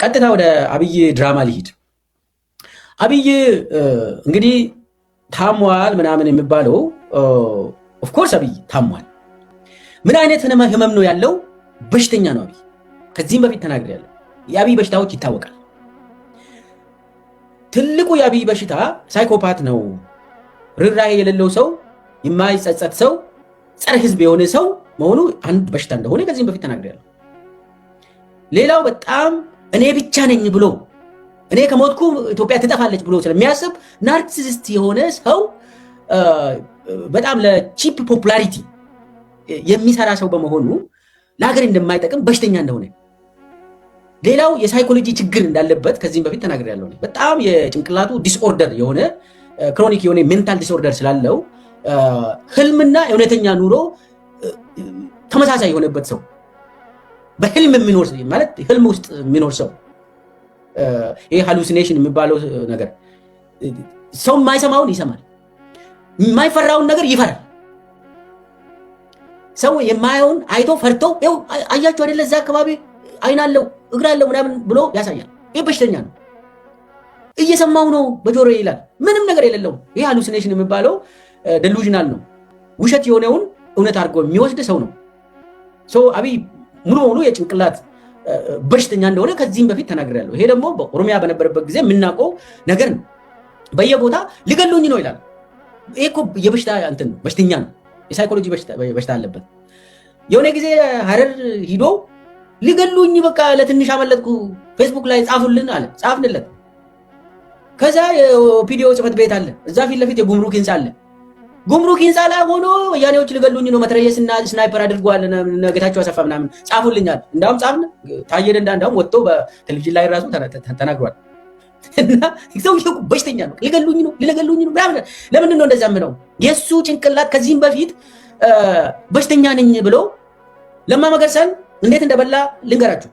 ቀጥታ ወደ አብይ ድራማ ሊሄድ። አብይ እንግዲህ ታሟል ምናምን የሚባለው ኦፍኮርስ አብይ ታሟል። ምን አይነት ህመም ነው ያለው? በሽተኛ ነው አብይ። ከዚህም በፊት ተናግሬያለሁ። የአብይ በሽታዎች ይታወቃል። ትልቁ የአብይ በሽታ ሳይኮፓት ነው። ርህራሄ የሌለው ሰው፣ የማይጸጸት ሰው፣ ጸረ ህዝብ የሆነ ሰው መሆኑ አንድ በሽታ እንደሆነ ከዚህም በፊት ተናግሬያለሁ። ሌላው በጣም እኔ ብቻ ነኝ ብሎ እኔ ከሞትኩ ኢትዮጵያ ትጠፋለች ብሎ ስለሚያስብ ናርሲሲስት የሆነ ሰው በጣም ለቺፕ ፖፑላሪቲ የሚሰራ ሰው በመሆኑ ለሀገር እንደማይጠቅም በሽተኛ እንደሆነ፣ ሌላው የሳይኮሎጂ ችግር እንዳለበት ከዚህም በፊት ተናግሬያለሁ። በጣም የጭንቅላቱ ዲስኦርደር የሆነ ክሮኒክ የሆነ ሜንታል ዲስኦርደር ስላለው ህልምና እውነተኛ ኑሮ ተመሳሳይ የሆነበት ሰው፣ በህልም የሚኖር ማለት ህልም ውስጥ የሚኖር ሰው፣ ይሄ ሃሉሲኔሽን የሚባለው ነገር ሰው የማይሰማውን ይሰማል፣ የማይፈራውን ነገር ይፈራል። ሰው የማየውን አይቶ ፈርቶ ይኸው አያችሁ አይደለ እዛ አካባቢ አይን አለው እግር አለው ምናምን ብሎ ያሳያል። ይህ በሽተኛ ነው። እየሰማው ነው በጆሮ ይላል። ምንም ነገር የሌለው ይህ ሃሉሲኔሽን የሚባለው ደሉዥናል ነው። ውሸት የሆነውን እውነት አድርጎ የሚወስድ ሰው ነው። አብይ ሙሉ በሙሉ የጭንቅላት በሽተኛ እንደሆነ ከዚህም በፊት ተናግሬያለሁ። ይሄ ደግሞ በኦሮሚያ በነበረበት ጊዜ የምናውቀው ነገር ነው። በየቦታ ሊገሉኝ ነው ይላል። ይሄ እኮ የበሽታ እንትን ነው፣ በሽተኛ ነው። የሳይኮሎጂ በሽታ አለበት። የሆነ ጊዜ ሀረር ሂዶ ሊገሉኝ በቃ ለትንሽ አመለጥኩ ፌስቡክ ላይ ጻፉልን አለ። ጻፍንለት። ከዛ የፒዲኦ ጽሕፈት ቤት አለ፣ እዛ ፊት ለፊት የጉምሩክ ህንፃ አለ። ጉምሩክ ህንፃ ላይ ሆኖ ወያኔዎች ሊገሉኝ ነው መትረየስ እና ስናይፐር አድርጓል ጌታቸው አሰፋ ምናምን ጻፉልኛል። እንዳውም ጻፍን። ታየ ደንደዓ እንዳውም ወጥቶ በቴሌቪዥን ላይ ራሱ ተናግሯል። እና ሰውዬው በሽተኛ ነው። ሊገሉኝ ነው ምናምን። ለምንድን ነው እንደዛ ምነው? የእሱ ጭንቅላት ከዚህም በፊት በሽተኛ ነኝ ብሎ ለማ መገርሳን እንዴት እንደበላ ልንገራችሁ።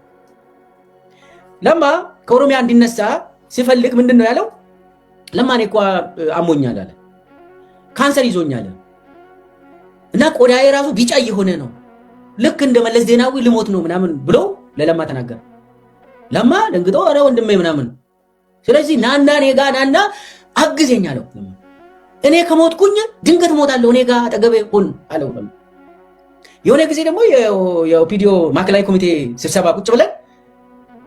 ለማ ከኦሮሚያ እንዲነሳ ሲፈልግ ምንድን ነው ያለው? ለማ እኔ እኮ አሞኛል አለ፣ ካንሰር ይዞኛል እና ቆዳዬ ራሱ ቢጫ እየሆነ ነው፣ ልክ እንደ መለስ ዜናዊ ልሞት ነው ምናምን ብሎ ለለማ ተናገረ። ለማ ደንግጦ ኧረ ወንድሜ ምናምን፣ ስለዚህ ናና እኔ ጋ ናና አግዘኝ አለው። እኔ ከሞትኩኝ ድንገት ሞታለሁ፣ እኔ ጋ አጠገቤ ሁን አለው። የሆነ ጊዜ ደግሞ የፒዲዮ ማዕከላዊ ኮሚቴ ስብሰባ ቁጭ ብለን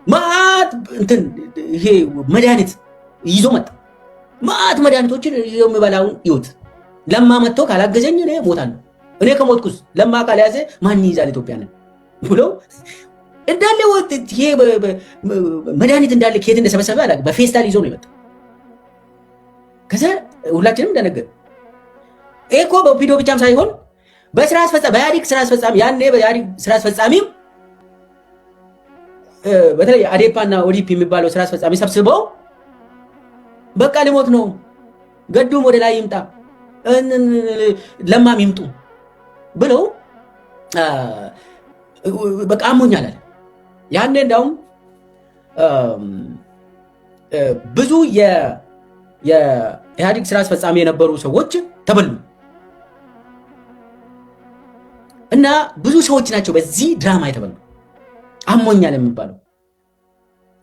ማት እንትን ይሄ መድኃኒት ይዞ መጣ። ማት መድኃኒቶችን የሚበላውን ይወት ለማ መጥቶ ካላገዘኝ እኔ ሞታለሁ፣ እኔ ከሞትኩስ ለማ ካልያዘ ማን ይይዛል ኢትዮጵያን ብሎ እንዳለ ይሄ መድኃኒት እንዳለ ከየት እንደሰበሰበ አላውቅም፣ በፌስታል ይዞ ነው የመጣው። ከዛ ሁላችንም እንደነገር ይሄ እኮ በፒዲዮ ብቻም ሳይሆን በስራ አስፈጻሚ በኢህአዴግ ስራ አስፈጻሚ ያኔ በኢህአዴግ ስራ አስፈጻሚም በተለይ አዴፓና ኦዲፒ የሚባለው ስራ አስፈጻሚ ሰብስበው በቃ ሊሞት ነው፣ ገዱም ወደ ላይ ይምጣ፣ ለማም ይምጡ ብለው በቃ አሞኛል አለ። ያኔ እንዳውም ብዙ የኢህአዴግ ስራ አስፈጻሚ የነበሩ ሰዎች ተበሉ እና ብዙ ሰዎች ናቸው በዚህ ድራማ የተበሉ። አሞኛል የሚባለው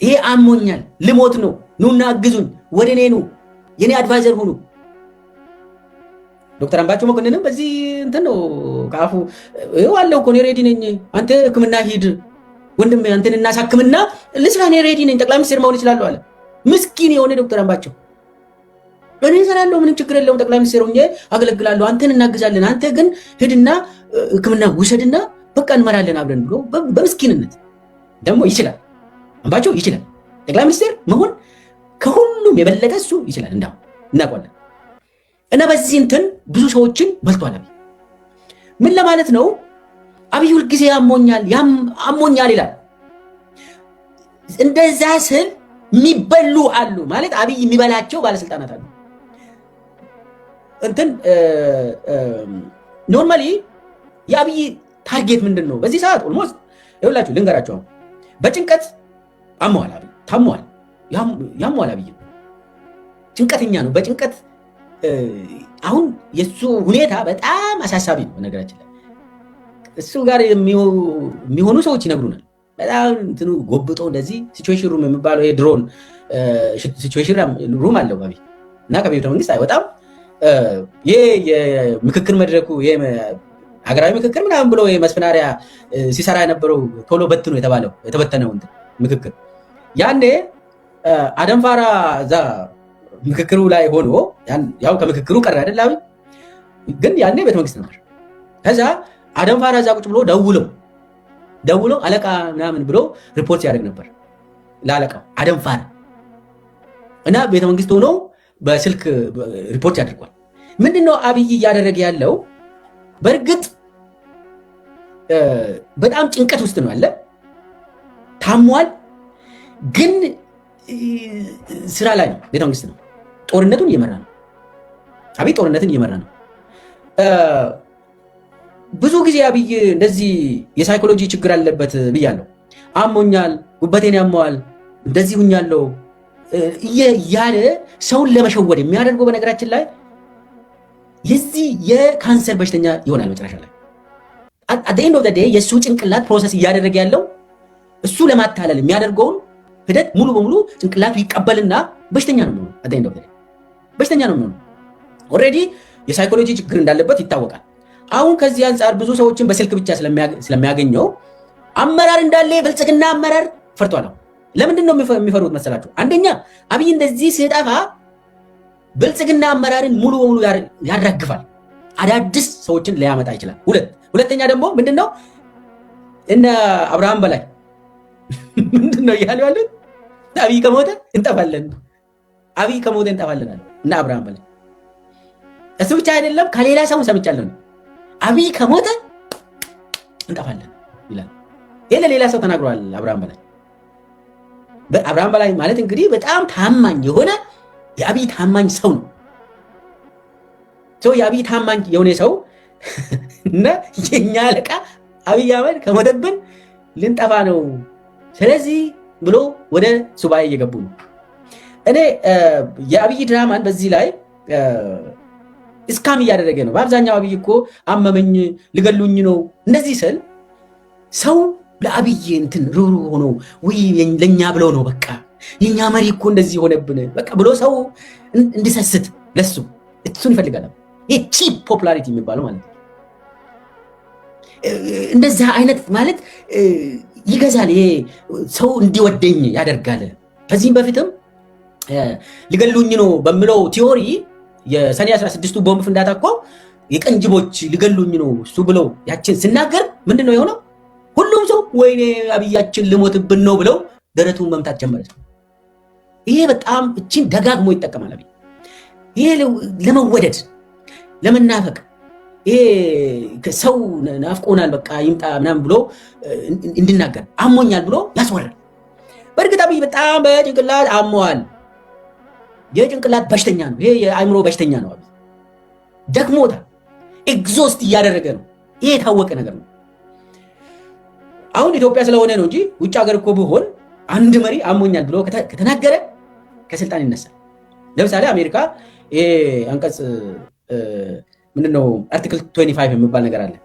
ይሄ አሞኛል፣ ልሞት ነው፣ ኑና አግዙኝ፣ ወደ እኔ ኑ፣ የኔ አድቫይዘር ሁኑ። ዶክተር አምባቸው መኮንንም በዚህ እንትን ነው ከአፉ ይኸው አለው እኮ እኔ ሬዲ ነኝ፣ አንተ ህክምና ሂድ ወንድም፣ አንተን እናሳክምና ልስራ፣ እኔ ሬዲ ነኝ፣ ጠቅላይ ሚኒስትር መሆን ይችላሉ አለ። ምስኪን የሆነ ዶክተር አምባቸው እኔ እሰራለሁ፣ ምንም ችግር የለውም፣ ጠቅላይ ሚኒስትር ሆኜ አገለግላለሁ፣ አንተን እናግዛለን፣ አንተ ግን ሂድና ህክምና ውሰድና በቃ እንመራለን አብረን ብሎ በምስኪንነት ደግሞ ይችላል። አምባቸው ይችላል፣ ጠቅላይ ሚኒስትር መሆን ከሁሉም የበለጠ እሱ ይችላል። እንዳው እናውቃለን። እና በዚህ እንትን ብዙ ሰዎችን በልቷል። አብይ ምን ለማለት ነው? አብይ ሁልጊዜ አሞኛል ይላል። እንደዛ ስል የሚበሉ አሉ ማለት አብይ የሚበላቸው ባለስልጣናት አሉ። እንትን ኖርማሊ የአብይ ታርጌት ምንድን ነው? በዚህ ሰዓት ኦልሞስት ይኸውላችሁ ልንገራችሁ፣ በጭንቀት አሟል፣ አብይ ታሟል፣ ያሟል። አብይ ጭንቀተኛ ነው። በጭንቀት አሁን የሱ ሁኔታ በጣም አሳሳቢ ነው። ነገራችን ላይ እሱ ጋር የሚሆኑ ሰዎች ይነግሩናል። በጣም እንትኑ ጎብጦ እንደዚህ ሲቹዌሽን ሩም የሚባለው የድሮን ሲቹዌሽን ሩም አለው አብይ እና ከቤተ መንግስት አይወጣም። ይሄ የምክክር መድረኩ ይሄ ሀገራዊ ምክክር ምናምን ብሎ መስፈናሪያ ሲሰራ የነበረው ቶሎ በትኖ የተበተነው ምክክር ያኔ አደንፋራ እዛ ምክክሩ ላይ ሆኖ ያው ከምክክሩ ቀረ አይደል አብይ ግን ያኔ ቤተ መንግስት ነበር። ከዛ አደንፋራ እዛ ቁጭ ብሎ ደውሎ አለቃ ምናምን ብሎ ሪፖርት ያደርግ ነበር ለአለቃው አደንፋራ እና ቤተ መንግስት ሆኖ በስልክ ሪፖርት ያደርጓል። ምንድነው አብይ እያደረገ ያለው? በእርግጥ በጣም ጭንቀት ውስጥ ነው ያለ፣ ታሟል። ግን ስራ ላይ ነው፣ ቤተ መንግስት ነው፣ ጦርነቱን እየመራ ነው። አብይ ጦርነትን እየመራ ነው። ብዙ ጊዜ አብይ እንደዚህ የሳይኮሎጂ ችግር አለበት ብያለሁ። አሞኛል፣ ጉበቴን ያመዋል፣ እንደዚህ ሁኛለሁ እያለ ሰውን ለመሸወድ የሚያደርገው በነገራችን ላይ የዚህ የካንሰር በሽተኛ ይሆናል መጨረሻ ላይ። at the end of the day የሱ ጭንቅላት ፕሮሰስ እያደረገ ያለው እሱ ለማታለል የሚያደርገውን ሂደት ሙሉ በሙሉ ጭንቅላቱ ይቀበልና በሽተኛ ነው የሚሆነው። at the end of the day በሽተኛ ነው የሚሆነው። ኦልሬዲ የሳይኮሎጂ ችግር እንዳለበት ይታወቃል። አሁን ከዚህ አንፃር ብዙ ሰዎችን በስልክ ብቻ ስለሚያገኘው አመራር እንዳለ የብልጽግና አመራር ፈርቷል። ለምንድን ነው የሚፈሩት መሰላችሁ? አንደኛ አብይ እንደዚህ ሲጠፋ ብልጽግና አመራርን ሙሉ በሙሉ ያራግፋል፣ አዳዲስ ሰዎችን ሊያመጣ ይችላል። ሁለተኛ ደግሞ ምንድነው እነ አብርሃም በላይ ምንድነው እያሉ ያሉት? አብይ ከሞተ እንጠፋለን አለ እና አብርሃም በላይ። እሱ ብቻ አይደለም ከሌላ ሰው ሰምቻለሁ፣ አብይ ከሞተ እንጠፋለን ይላል። ይሄ ሌላ ሰው ተናግሯል አብርሃም በላይ ማለት እንግዲህ በጣም ታማኝ የሆነ የአብይ ታማኝ ሰው ነው። የአብይ ታማኝ የሆነ ሰው እና የኛ አለቃ አብይ አህመድ ከሞተብን ልንጠፋ ነው፣ ስለዚህ ብሎ ወደ ሱባኤ እየገቡ ነው። እኔ የአብይ ድራማን በዚህ ላይ እስካም እያደረገ ነው። በአብዛኛው አብይ እኮ አመመኝ ልገሉኝ ነው እንደዚህ ስል ሰው ለአብይ እንትን ሩሩ ሆኖ ወይ ለኛ ብለው ነው በቃ የኛ መሪ እኮ እንደዚህ ሆነብን በቃ ብሎ ሰው እንዲሰስት ለሱ እሱን ይፈልጋል። ይሄ ቺፕ ፖፑላሪቲ የሚባለው ማለት ነው። እንደዛ አይነት ማለት ይገዛል። ይሄ ሰው እንዲወደኝ ያደርጋል። ከዚህም በፊትም ሊገሉኝ ነው በሚለው ቲዮሪ የሰኔ 16ቱ ቦምብ ፍንዳታ እኮ የቀንጅቦች ሊገሉኝ ነው እሱ ብሎ ያችን ሲናገር ምንድነው የሆነው? ሁሉም ሰው ወይኔ አብያችን ልሞትብን ነው ብለው ደረቱን መምታት ጀመረ። ይሄ በጣም እቺን ደጋግሞ ይጠቀማል አብይ። ይሄ ለመወደድ ለመናፈቅ፣ ይሄ ሰው ናፍቆናል በቃ ይምጣ ምናምን ብሎ እንድናገር፣ አሞኛል ብሎ ያስወራል። በእርግጥ አብይ በጣም በጭንቅላት አሟል፣ የጭንቅላት በሽተኛ ነው። ይሄ የአእምሮ በሽተኛ ነው። አብይ ደክሞታል፣ ኤግዞስት እያደረገ ነው። ይሄ የታወቀ ነገር ነው። አሁን ኢትዮጵያ ስለሆነ ነው እንጂ ውጭ ሀገር እኮ ቢሆን አንድ መሪ አሞኛል ብሎ ከተናገረ ከስልጣን ይነሳል። ለምሳሌ አሜሪካ ይሄ አንቀጽ ምንድነው አርቲክል 25 የሚባል ነገር አለ።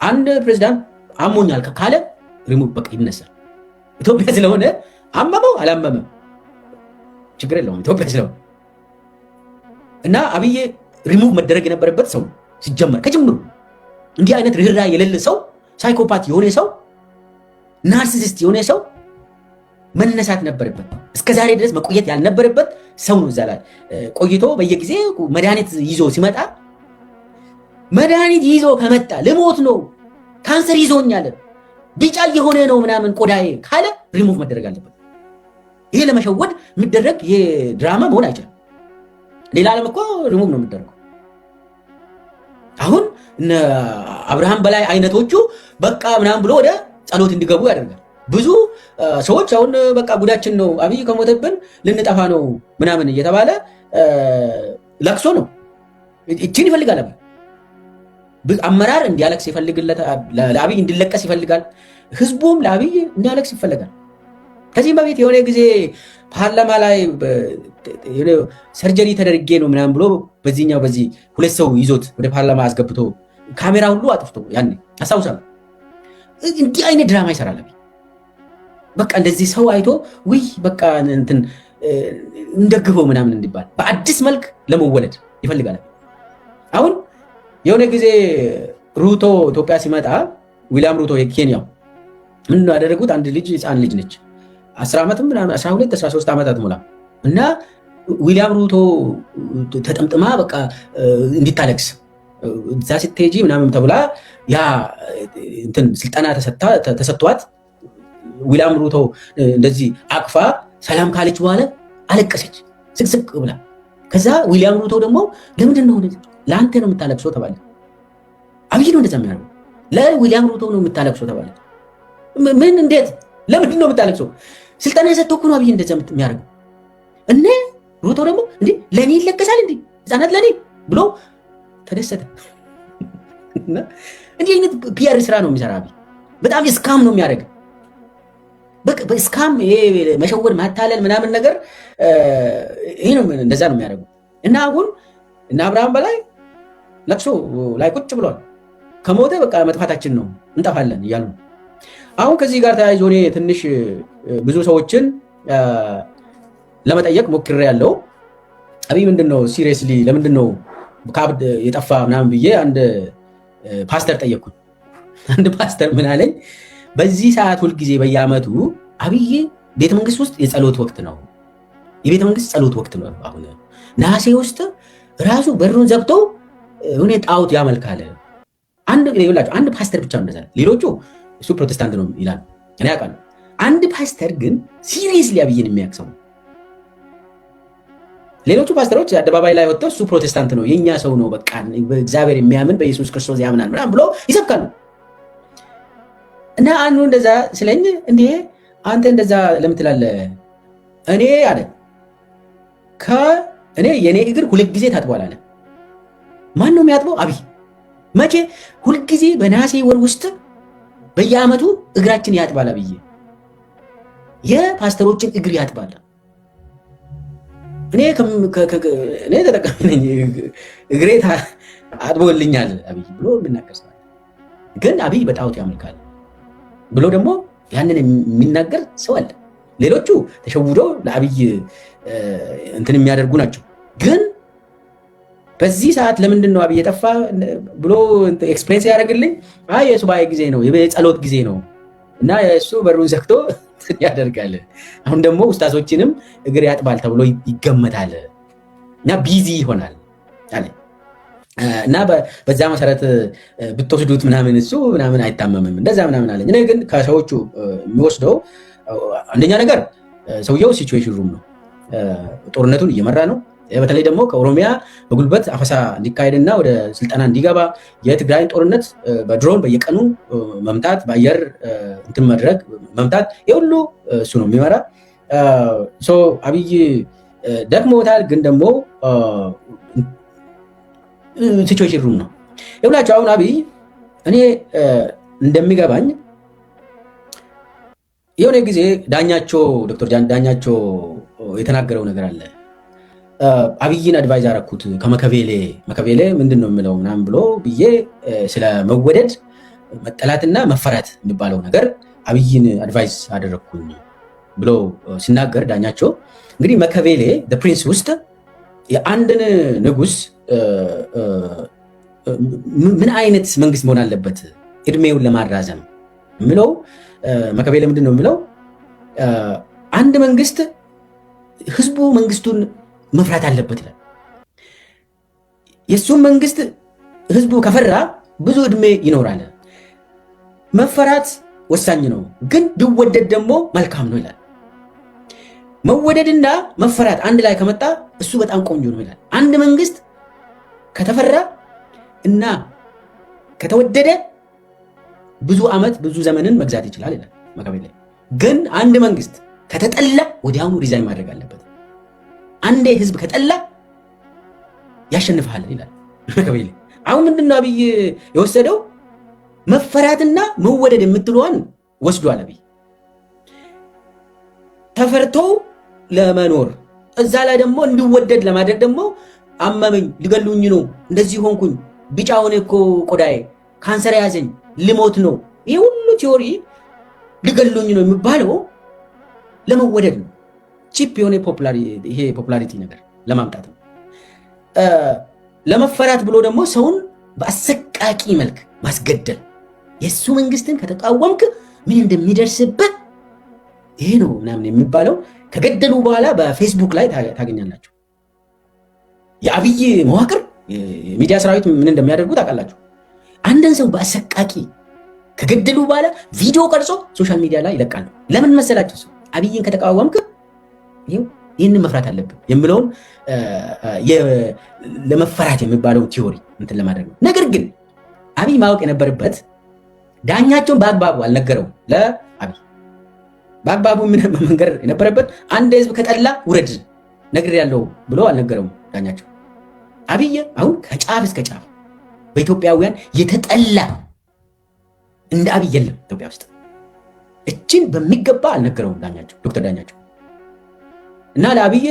አንድ ፕሬዝዳንት አሞኛል ካለ ሪሙቭ በቃ ይነሳል። ኢትዮጵያ ስለሆነ አመመው አላመመም ችግር የለውም ኢትዮጵያ ስለሆነ እና አብይ ሪሙቭ መደረግ የነበረበት ሰው ሲጀመር ከጅምሩ እንዲህ አይነት ርህራሄ የሌለ ሰው፣ ሳይኮፓት የሆነ ሰው፣ ናርሲሲስት የሆነ ሰው መነሳት ነበረበት። እስከ ዛሬ ድረስ መቆየት ያልነበረበት ሰው ነው። እዛ ላይ ቆይቶ በየጊዜ መድኃኒት ይዞ ሲመጣ መድኃኒት ይዞ ከመጣ ልሞት ነው ካንሰር ይዞኛል ቢጫ የሆነ ነው ምናምን ቆዳዬ ካለ ሪሙቭ መደረግ አለበት። ይሄ ለመሸወድ የሚደረግ ይሄ ድራማ መሆን አይችልም። ሌላ ዓለም እኮ ሪሙቭ ነው የሚደረገው። አሁን እነ አብርሃም በላይ አይነቶቹ በቃ ምናምን ብሎ ወደ ጸሎት እንዲገቡ ያደርጋል። ብዙ ሰዎች አሁን በቃ ጉዳችን ነው አብይ ከሞተብን ልንጠፋ ነው ምናምን እየተባለ ለቅሶ ነው። እቺን ይፈልጋል አመራር እንዲያለቅስ ይፈልግለታል። ለአብይ እንዲለቀስ ይፈልጋል። ህዝቡም ለአብይ እንዲያለቅስ ይፈልጋል። ከዚህ በፊት የሆነ ጊዜ ፓርላማ ላይ ሰርጀሪ ተደርጌ ነው ምናምን ብሎ በዚህኛው በዚህ ሁለት ሰው ይዞት ወደ ፓርላማ አስገብቶ ካሜራ ሁሉ አጥፍቶ ያኔ አስታውሳለሁ። እንዲህ አይነት ድራማ ይሰራል። በቃ እንደዚህ ሰው አይቶ ውይ በቃ እንትን እንደግፈው ምናምን እንዲባል በአዲስ መልክ ለመወለድ ይፈልጋል። አሁን የሆነ ጊዜ ሩቶ ኢትዮጵያ ሲመጣ ዊሊያም ሩቶ የኬንያው ምን ያደረጉት አንድ ልጅ ህፃን ልጅ ነች 10 ዓመት ምናምን 12 13 ዓመት አትሞላ እና ዊሊያም ሩቶ ተጠምጥማ በቃ እንዲታለቅስ እዛ ስትሄጂ ምናምን ተብላ ያ እንትን ስልጠና ተሰጥቷት ዊሊያም ሩቶ እንደዚህ አቅፋ ሰላም ካለች በኋላ አለቀሰች ስቅስቅ ብላ። ከዛ ዊሊያም ሩቶ ደግሞ ለምንድን ነው ለአንተ ነው የምታለቅሰው ተባለ። አብይ ነው እንደዛ የሚያደርገው ለዊሊያም ሩቶ ነው የምታለቅሰው ተባለ። ምን እንዴት ለምንድን ነው የምታለቅሰው? ስልጠና የሰጠው እኮ ነው አብይ እንደዛ የሚያደርገው። እነ ሩቶ ደግሞ እንዴ ለኔ ይለቀሳል እንዴ ህፃናት ለኔ ብሎ ተደሰተ። እንዲህ አይነት ፒአር ስራ ነው የሚሰራ አብይ። በጣም ስካም ነው የሚያደርግ በስካም ይሄ መሸወድ ማታለል ምናምን ነገር ይሄ ነው እንደዛ ነው የሚያደርጉ። እና አሁን እና አብርሃም በላይ ለቅሶ ላይ ቁጭ ብሏል። ከሞተ በቃ መጥፋታችን ነው እንጠፋለን እያሉ ነው። አሁን ከዚህ ጋር ተያይዞ እኔ ትንሽ ብዙ ሰዎችን ለመጠየቅ ሞክሬያለሁ። አብይ ምንድነው ሲሪየስሊ ለምንድነው ካብድ የጠፋ ምናምን ብዬ አንድ ፓስተር ጠየቅኩኝ። አንድ ፓስተር ምን አለኝ? በዚህ ሰዓት ሁልጊዜ በየዓመቱ አብይ ቤተ መንግስት ውስጥ የጸሎት ወቅት ነው፣ የቤተ መንግስት ጸሎት ወቅት ነው። አሁን ነሐሴ ውስጥ ራሱ በሩን ዘግቶ እኔ ጣዖት ያመልካል። አንድ ፓስተር ብቻ እንደዛ፣ ሌሎቹ እሱ ፕሮቴስታንት ነው ይላል እኔ አውቃለሁ። አንድ ፓስተር ግን ሲሪየስሊ አብይን የሚያክሰው። ሌሎቹ ፓስተሮች አደባባይ ላይ ወጥተው እሱ ፕሮቴስታንት ነው የኛ ሰው ነው በቃ በእግዚአብሔር የሚያምን በኢየሱስ ክርስቶስ ያምናል ምናምን ብሎ ይሰብካሉ። እና አንዱ እንደዛ ስለኝ እንዴ አንተ እንደዛ ለምን ትላለህ? እኔ አለ እኔ የኔ እግር ሁለት ጊዜ ታጥቧል አለ። ማን ነው የሚያጥበው? አብይ። መቼ? ሁልጊዜ በነሐሴ ወር ውስጥ በየዓመቱ እግራችን ያጥባል አብይ። የፓስተሮችን እግር ያጥባል። እኔ ተጠቃሚ ነኝ እግሬ አጥቦልኛል አብይ ብሎ የሚናገር ሰው ግን አብይ በጣዖት ያመልካል ብሎ ደግሞ ያንን የሚናገር ሰው አለ። ሌሎቹ ተሸውዶ ለአብይ እንትን የሚያደርጉ ናቸው። ግን በዚህ ሰዓት ለምንድን ነው አብይ የጠፋ ብሎ ኤክስፕሬስ ያደርግልኝ? አይ የሱባኤ ጊዜ ነው፣ የጸሎት ጊዜ ነው እና እሱ በሩን ዘግቶ ያደርጋል። አሁን ደግሞ ኡስታዞችንም እግር ያጥባል ተብሎ ይገመታል እና ቢዚ ይሆናል አለ። እና በዛ መሰረት ብትወስዱት ምናምን እሱ ምናምን አይታመምም እንደዛ ምናምን አለ። እኔ ግን ከሰዎቹ የሚወስደው አንደኛ ነገር ሰውየው ሲቹዌሽን ሩም ነው፣ ጦርነቱን እየመራ ነው። በተለይ ደግሞ ከኦሮሚያ በጉልበት አፈሳ እንዲካሄድና ወደ ስልጠና እንዲገባ የትግራይን ጦርነት በድሮን በየቀኑ መምታት፣ በአየር እንትን መድረግ መምታት፣ የሁሉ እሱ ነው የሚመራ። አብይ ደክሞታል፣ ግን ደግሞ ሲቹዌሽን ሩም ነው ይብላችሁ። አሁን አብይ እኔ እንደሚገባኝ የሆነ ጊዜ ዶክተር ዳኛቸው የተናገረው ነገር አለ። አብይን አድቫይዝ አደረኩት ከመከቬሌ ምንድን ነው የምለው ምናምን ብሎ ብዬ ስለ መወደድ መጠላትና መፈራት የሚባለው ነገር አብይን አድቫይዝ አደረኩኝ ብሎ ሲናገር ዳኛቸው እንግዲህ መከቬሌ ፕሪንስ ውስጥ የአንድን ንጉስ ምን አይነት መንግስት መሆን አለበት እድሜውን ለማራዘም የሚለው መከቬሌ ምንድን ነው የሚለው? አንድ መንግስት ህዝቡ መንግስቱን መፍራት አለበት ይላል። የእሱም መንግስት ህዝቡ ከፈራ ብዙ እድሜ ይኖራል። መፈራት ወሳኝ ነው፣ ግን ቢወደድ ደግሞ መልካም ነው ይላል። መወደድና መፈራት አንድ ላይ ከመጣ እሱ በጣም ቆንጆ ነው ይላል። አንድ መንግስት ከተፈራ እና ከተወደደ ብዙ ዓመት ብዙ ዘመንን መግዛት ይችላል ይላል መከቬሌ። ግን አንድ መንግስት ከተጠላ ወዲያውኑ ሪዛይን ማድረግ አለበት። አንዴ ህዝብ ከጠላ ያሸንፋል ይላል መከቬሌ። አሁን ምንድነው አብይ የወሰደው? መፈራትና መወደድ የምትለዋን ወስዷል አብይ። ተፈርቶ ለመኖር እዛ ላይ ደግሞ እንዲወደድ ለማድረግ ደግሞ አመመኝ፣ ሊገሉኝ ነው፣ እንደዚህ ሆንኩኝ፣ ቢጫ ሆነ እኮ ቆዳዬ፣ ካንሰር ያዘኝ፣ ልሞት ነው፣ ይሄ ሁሉ ቲዮሪ ሊገሉኝ ነው የሚባለው ለመወደድ ነው። ቺፕ የሆነ ይሄ ፖፑላሪቲ ነገር ለማምጣት ነው። ለመፈራት ብሎ ደግሞ ሰውን በአሰቃቂ መልክ ማስገደል። የእሱ መንግስትን ከተቃወምክ ምን እንደሚደርስበት ይሄ ነው ምናምን የሚባለው ከገደሉ በኋላ በፌስቡክ ላይ ታገኛላችሁ። የአብይ መዋቅር የሚዲያ ሰራዊት ምን እንደሚያደርጉ ታውቃላችሁ። አንድን ሰው በአሰቃቂ ከገደሉ በኋላ ቪዲዮ ቀርጾ ሶሻል ሚዲያ ላይ ይለቃሉ። ለምን መሰላችሁ? ሰው አብይን ከተቃወምክ ይህንን መፍራት አለብን የምለውን ለመፈራት የሚባለውን ቲዮሪ እንትን ለማድረግ ነው። ነገር ግን አብይ ማወቅ የነበረበት ዳኛቸውን በአግባቡ አልነገረውም። ለአብይ በአግባቡ መንገር የነበረበት አንድ ህዝብ ከጠላ ውረድ ነግሬያለሁ ብሎ አልነገረውም ዳኛቸው። አብይ አሁን ከጫፍ እስከ ጫፍ በኢትዮጵያውያን የተጠላ እንደ አብይ የለም ኢትዮጵያ ውስጥ። እችን በሚገባ አልነገረውም ዳኛቸው፣ ዶክተር ዳኛቸው እና ለአብይ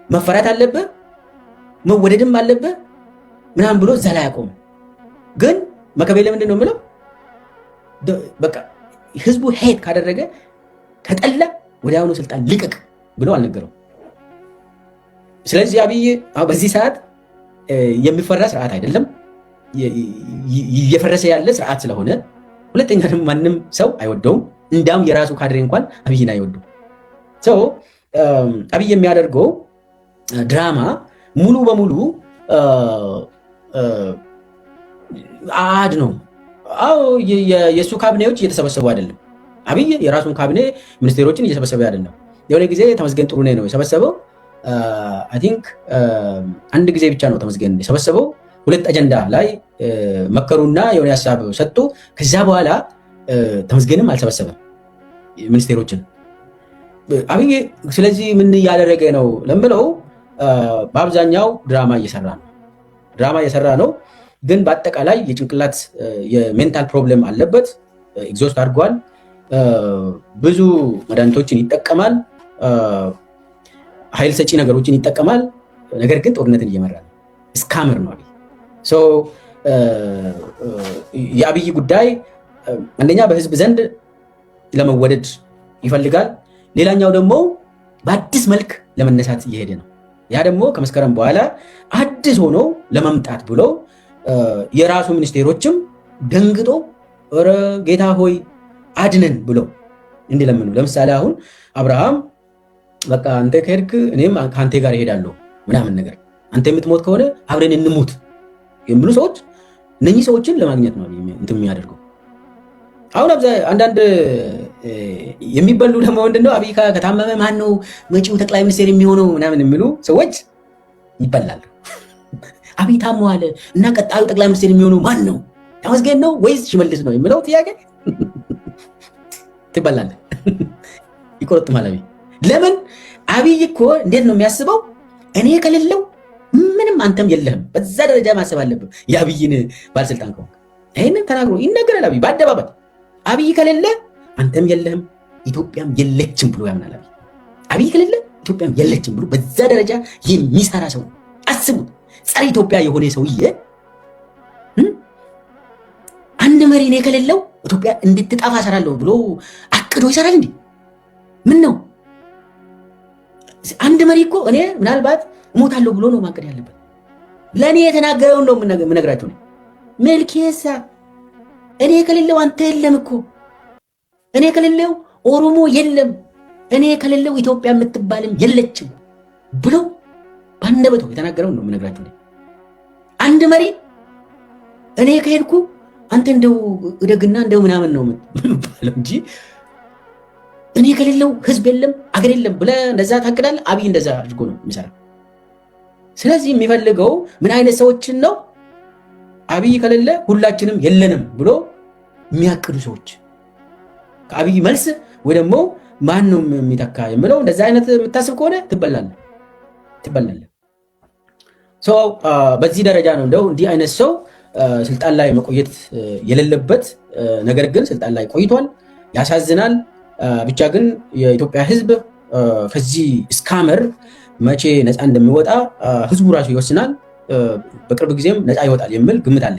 መፈራት አለብህ መወደድም አለብህ ምናምን ብሎ እዛ ላይ አቆመ። ግን መከቤ ለምንድን ነው የምለው? በቃ ህዝቡ ሄት ካደረገ ከጠላ ወዲያውኑ ስልጣን ልቀቅ ብሎ አልነገረውም። ስለዚህ አብይ በዚህ ሰዓት የሚፈራ ስርዓት አይደለም፣ እየፈረሰ ያለ ስርዓት ስለሆነ፣ ሁለተኛ ደግሞ ማንም ሰው አይወደውም። እንዳውም የራሱ ካድሬ እንኳን አብይን አይወደውም። ሰው አብይ የሚያደርገው ድራማ ሙሉ በሙሉ አድ ነው። አዎ የእሱ ካቢኔዎች እየተሰበሰቡ አይደለም። አብይ የራሱን ካቢኔ ሚኒስቴሮችን እየሰበሰበ አይደለም። የሆነ ጊዜ ተመስገን ጥሩነህ ነው የሰበሰበው። አይ ቲንክ አንድ ጊዜ ብቻ ነው ተመስገን የሰበሰበው። 2 አጀንዳ ላይ መከሩና የሆነ ሀሳብ ሰጡ። ከዛ በኋላ ተመስገንም አልሰበሰበም ሚኒስቴሮችን አብይ። ስለዚህ ምን እያደረገ ነው ለምለው በአብዛኛው ድራማ እየሰራ ነው። ግን በአጠቃላይ የጭንቅላት የሜንታል ፕሮብሌም አለበት። ኤግዞስት አድርጓል። ብዙ መድኃኒቶችን ይጠቀማል፣ ኃይል ሰጪ ነገሮችን ይጠቀማል። ነገር ግን ጦርነትን እየመራ ነው። ስካመር ነው አብይ። የአብይ ጉዳይ አንደኛ በህዝብ ዘንድ ለመወደድ ይፈልጋል። ሌላኛው ደግሞ በአዲስ መልክ ለመነሳት እየሄደ ነው። ያ ደግሞ ከመስከረም በኋላ አዲስ ሆኖ ለመምጣት ብሎ የራሱ ሚኒስቴሮችም ደንግጦ ኧረ ጌታ ሆይ አድነን ብሎ እንዲለምኑ። ለምሳሌ አሁን አብርሃም በቃ አንተ ከሄድክ እኔም ከአንተ ጋር እሄዳለሁ ምናምን ነገር፣ አንተ የምትሞት ከሆነ አብረን እንሙት የሚሉ ሰዎች፣ እነኚህ ሰዎችን ለማግኘት ነው እንትን የሚያደርገው። አሁን አንዳንድ የሚበሉ ደግሞ ምንድነው አብይ ከታመመ ማን ነው መጪው ጠቅላይ ሚኒስቴር የሚሆነው ምናምን የሚሉ ሰዎች ይበላሉ። አብይ ታሟል እና ቀጣዩ ጠቅላይ ሚኒስቴር የሚሆነው ማን ነው? ተመስገን ነው ወይስ ሽመልስ ነው የሚለው ጥያቄ ትበላለህ። ይቆርጥማል አብይ። ለምን? አብይ እኮ እንዴት ነው የሚያስበው? እኔ ከሌለው ምንም አንተም የለህም። በዛ ደረጃ ማሰብ አለብህ የአብይን ባለስልጣን ከሆንክ። ይህንን ተናግሮ ይነገራል አብይ በአደባባይ። አብይ ከሌለ አንተም የለህም ኢትዮጵያም የለችም ብሎ ያምናል አብይ። አብይ ከሌለ ኢትዮጵያም የለችም ብሎ በዛ ደረጃ የሚሰራ ሰው አስቡት። ጸረ ኢትዮጵያ የሆነ ሰውዬ አንድ መሪ እኔ ከሌለው ኢትዮጵያ እንድትጠፋ እሰራለሁ ብሎ አቅዶ ይሰራል እንዴ? ምን ነው? አንድ መሪ እኮ እኔ ምናልባት እሞታለሁ ብሎ ነው ማቀድ ያለበት። ለእኔ የተናገረውን ነው የምነግራቸው። መልኬሳ እኔ ከሌለው አንተ የለም እኮ፣ እኔ ከሌለው ኦሮሞ የለም፣ እኔ ከሌለው ኢትዮጵያ የምትባልም የለችም ብሎ ባንደበቱ የተናገረውን ነው የምነግራቸው። አንድ መሪ እኔ ከሄድኩ አንተ እንደው እደግና እንደው ምናምን ነው የምትባለው እንጂ እኔ ከሌለው ህዝብ የለም አገር የለም ብለህ እንደዛ ታቅዳለህ። አብይ እንደዛ አድርጎ ነው የሚሰራ። ስለዚህ የሚፈልገው ምን አይነት ሰዎችን ነው? አብይ ከሌለ ሁላችንም የለንም ብሎ የሚያቅዱ ሰዎች። ከአብይ መልስ ወይ ደግሞ ማን ነው የሚተካ የምለው እንደዛ አይነት የምታስብ ከሆነ ትበላለህ። በዚህ ደረጃ ነው እንደው እንዲህ አይነት ሰው ስልጣን ላይ መቆየት የሌለበት። ነገር ግን ስልጣን ላይ ቆይቷል። ያሳዝናል። ብቻ ግን የኢትዮጵያ ህዝብ ከዚህ ስካመር መቼ ነፃ እንደሚወጣ ህዝቡ ራሱ ይወስናል። በቅርብ ጊዜም ነፃ ይወጣል የሚል ግምት አለ።